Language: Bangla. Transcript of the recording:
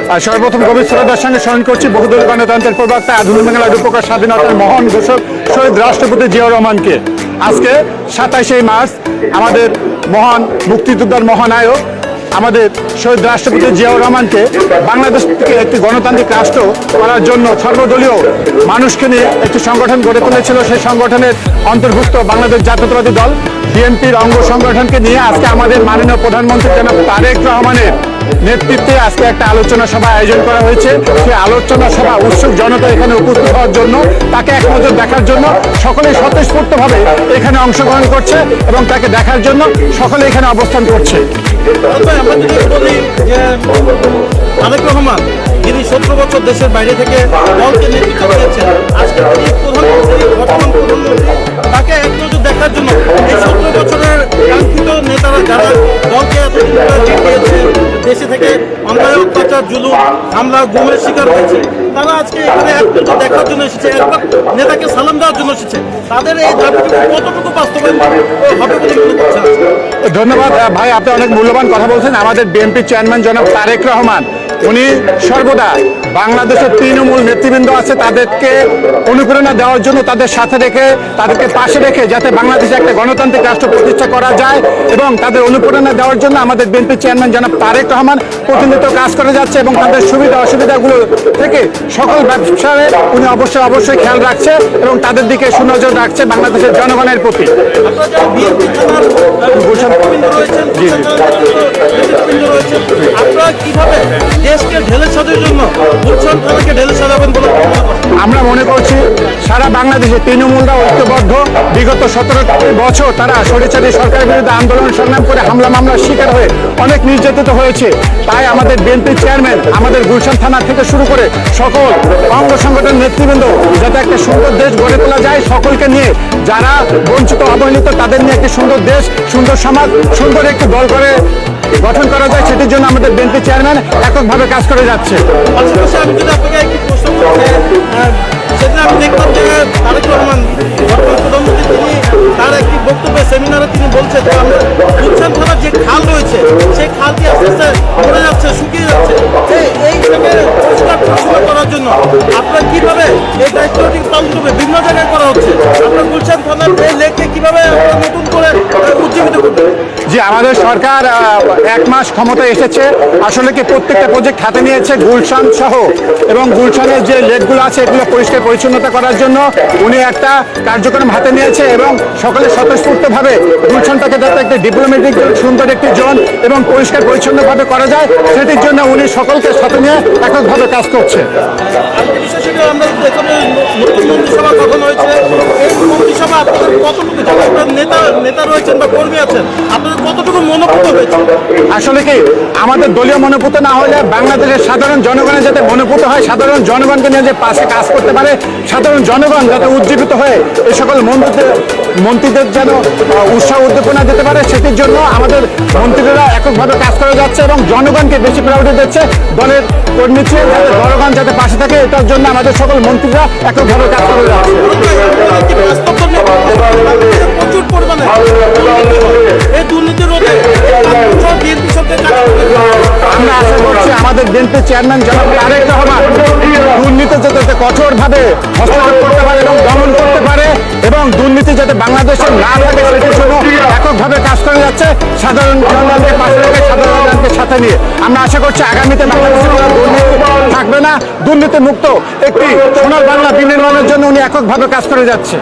সর্বপ্রথম গভীর শ্রদ্ধার সঙ্গে স্মরণ করছি বহুদলীয় গণতন্ত্রের প্রবক্তা আধুনিক বাংলার রূপকার স্বাধীনতার মহান ঘোষক শহীদ রাষ্ট্রপতি জিয়াউর রহমানকে। আজকে 27 মার্চ আমাদের মহান মুক্তিযোদ্ধার মহানায়ক আমাদের শহীদ রাষ্ট্রপতি জিয়াউর রহমানকে বাংলাদেশ থেকে একটি গণতান্ত্রিক রাষ্ট্র করার জন্য সর্বদলীয় মানুষকে নিয়ে একটি সংগঠন গড়ে তুলেছিল। সেই সংগঠনের অন্তর্ভুক্ত বাংলাদেশ জাতীয়তাবাদী দল বিএনপির অঙ্গ সংগঠনকে নিয়ে আজকে আমাদের মাননীয় প্রধানমন্ত্রী জনাব তারেক রহমানের নেতৃত্বে আজকে একটা আলোচনা সভা আয়োজন করা হয়েছে। সেই আলোচনা সভা উৎসুক জনতা এখানে উপস্থিত হওয়ার জন্য, তাকে এক নজর দেখার জন্য সকলেই স্বতঃস্ফূর্তভাবে এখানে অংশগ্রহণ করছে এবং তাকে দেখার জন্য সকলে এখানে অবস্থান করছে। আমরা যদি বলি যে তারেক রহমান যিনি 17 বছর দেশের বাইরে থেকে দলকে নেতৃত্ব দিয়েছেন, আজকে তিনি বর্তমান প্রধানমন্ত্রী, তাকে এক নজর দেখার জন্য এই 17 বছরের কাঙ্ক্ষিত নেতারা যারা দলকে এতদিন দিয়েছে, দেশে থেকে অন্যায় অত্যাচার জুলুম হামলা গুমের শিকার হয়েছে, তারা আজকে এখানে এক নজর দেখার জন্য এসেছে, একবার নেতাকে সালাম দেওয়ার জন্য এসেছে। তাদের এই দাবিটুকু কতটুকু বাস্তবায়ন হবে বলে মনে করছেন? ধন্যবাদ ভাই, আপনি অনেক মূল্যবান কথা বলছেন। আমাদের বিএনপি চেয়ারম্যান জনাব তারেক রহমান উনি সর্বদা বাংলাদেশের তৃণমূল নেতৃবৃন্দ আছে তাদেরকে অনুপ্রেরণা দেওয়ার জন্য তাদের সাথে রেখে তাদেরকে পাশে রেখে যাতে বাংলাদেশে একটা গণতান্ত্রিক রাষ্ট্র প্রতিষ্ঠা করা যায় এবং তাদের অনুপ্রেরণা দেওয়ার জন্য আমাদের বিএনপি চেয়ারম্যান জনাব তারেক রহমান প্রতিনিয়ত কাজ করে যাচ্ছে এবং তাদের সুবিধা অসুবিধাগুলো থেকে সকল ব্যবসায় উনি অবশ্যই খেয়াল রাখছে এবং তাদের দিকে সুনজর রাখছে বাংলাদেশের জনগণের প্রতি। আপনারা কিভাবে দেশকে ঢেলে সাজার জন্য গুলশান থানাকে ঢেলে সাজাবেন বলে আমরা মনে করছি? সারা বাংলাদেশে তৃণমূলরা ঐক্যবদ্ধ। বিগত 17 বছর তারা স্বৈরাচারী সরকারের বিরুদ্ধে আন্দোলন সংগ্রাম করে হামলা মামলার শিকার হয়ে অনেক নির্যাতিত হয়েছে। তাই আমাদের বিএনপি চেয়ারম্যান আমাদের গুলশান থানা থেকে শুরু করে সকল অঙ্গ সংগঠনের নেতৃবৃন্দ যাতে একটা সুন্দর দেশ গড়ে তোলা যায়, সকলকে নিয়ে যারা বঞ্চিত অবহেলিত তাদের নিয়ে একটি সুন্দর দেশ, সুন্দর সমাজ, সুন্দর একটি দল করে গঠন করা যায়, সেটির জন্য আমাদের বিএনপি চেয়ারম্যান এককভাবে কাজ করে যাচ্ছে। পাশাপাশি আমি যদি আপনাকে একটি প্রশ্ন করতে, সেদিন আমি দেখলাম যে তারেক রহমান বর্তমান প্রধানমন্ত্রী তিনি তার একটি বক্তব্যে সেমিনারে তিনি বলছেন যে আমাদের গুলশান থানার যে খাল রয়েছে সেই খালটি আস্তে আস্তে মরে যাচ্ছে, শুকিয়ে যাচ্ছে। এইটাকে পরিষ্কার পরিচ্ছন্ন করার জন্য আপনারা কিভাবে এই দায়িত্বটি পালন করবে? বিভিন্ন জায়গায় করা হচ্ছে, আপনার গুলশান থানার এই লেককে কিভাবে নতুন করে উজ্জীবিত করবে? যে আমাদের সরকার 1 মাস ক্ষমতায় এসেছে, আসলে কি প্রত্যেকটা প্রজেক্ট হাতে নিয়েছে গুলশান সহ এবং গুলশানের যে লেকগুলো আছে এগুলো পরিষ্কার পরিচ্ছন্নতা করার জন্য উনি একটা কার্যক্রম হাতে নিয়েছে এবং সকলে স্বতঃস্ফূর্তভাবে গুলশানটাকে যাতে একটা ডিপ্লোম্যাটিক সুন্দর একটি জোন এবং পরিষ্কার পরিচ্ছন্নভাবে করা যায় সেটির জন্য উনি সকলকে সাথে নিয়ে এককভাবে কাজ করছে। আমরা এখানে নতুন মন্ত্রিসভা গঠন হয়েছে, এই মন্ত্রিসভা আপনাদের কতটুকু যারা নেতা রয়েছেন বা কর্মী আছেন আপনাদের কতটুকু মনোভূত হয়েছে? আসলে কি আমাদের দলীয় মনোভূত না হলে বাংলাদেশের সাধারণ জনগণের যাতে মনোভূত হয়, সাধারণ জনগণকে নিয়ে যে পাশে কাজ করতে পারে, সাধারণ জনগণ যাতে উজ্জীবিত হয়ে এই সকল মন্ত্রীদের যেন উৎসাহ উদ্দীপনা দিতে পারে, সেটির জন্য আমাদের মন্ত্রীরা এককভাবে কাজ করে যাচ্ছে এবং জনগণকে বেশি প্রায়োরিটি দিচ্ছে। দলের কর্মী যাতে জনগণ যাতে পাশে থাকে এটার জন্য আমাদের সকল মন্ত্রীরা এককভাবে কাজ করে যাচ্ছে। প্রচুর পরিমাণে এই দুর্নীতি রোধে আমরা আশা করছি আমাদের বিএনপি চেয়ারম্যান জনাব তারেক রহমান দুর্নীতি যাতে কঠোরভাবে হস্তক্ষেপ করতে পারে এবং দমন করতে পারে এবং দুর্নীতি যাতে বাংলাদেশে না থাকে সেটির জন্য এককভাবে কাজ করে যাচ্ছে সাধারণ জনগণকে পাশে রেখে, সাধারণ জনগণকে সাথে নিয়ে। আমরা আশা করছি আগামীতে বাংলাদেশে কোনো দুর্নীতি থাকবে না, দুর্নীতি মুক্ত একটি সোনার বাংলা বিনির্মাণের জন্য উনি এককভাবে কাজ করে যাচ্ছে।